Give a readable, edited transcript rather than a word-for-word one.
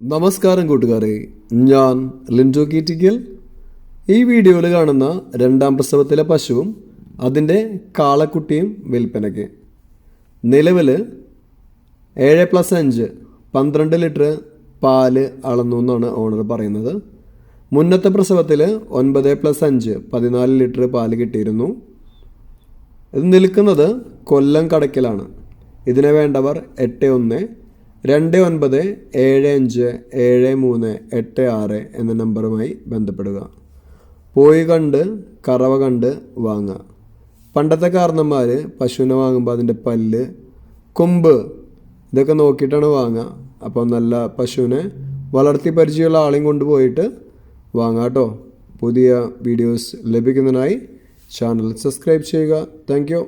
നമസ്കാരം കൂട്ടുകാരെ, ഞാൻ ലിൻഡോ കീറ്റിക്കൽ. ഈ വീഡിയോയിൽ കാണുന്ന രണ്ടാം പ്രസവത്തിലെ പശുവും അതിൻ്റെ കാളക്കുട്ടിയും വിൽപ്പനയ്ക്ക്. നിലവിൽ 7+5 12 ലിറ്റർ പാല് അളന്നു എന്നാണ് ഓണർ പറയുന്നത്. മുന്നത്തെ പ്രസവത്തിൽ 9+5 14 ലിറ്റർ പാല് കിട്ടിയിരുന്നു. ഇത് നിൽക്കുന്നത് കൊല്ലം കടയ്ക്കലാണ്. ഇതിനെ വേണ്ടവർ 8129757386 എന്ന നമ്പറുമായി ബന്ധപ്പെടുക. പോയി കണ്ട് കറവ കണ്ട് വാങ്ങുക. പണ്ടത്തെ കാരണന്മാർ പശുവിനെ വാങ്ങുമ്പോൾ അതിൻ്റെ പല്ല്, കൊമ്പ് ഇതൊക്കെ നോക്കിയിട്ടാണ് വാങ്ങുക. അപ്പോൾ നല്ല പശുവിനെ വളർത്തി പരിചയമുള്ള ആളെയും കൊണ്ടുപോയിട്ട് വാങ്ങാം കേട്ടോ. പുതിയ വീഡിയോസ് ലഭിക്കുന്നതിനായി ചാനൽ സബ്സ്ക്രൈബ് ചെയ്യുക. Thank you.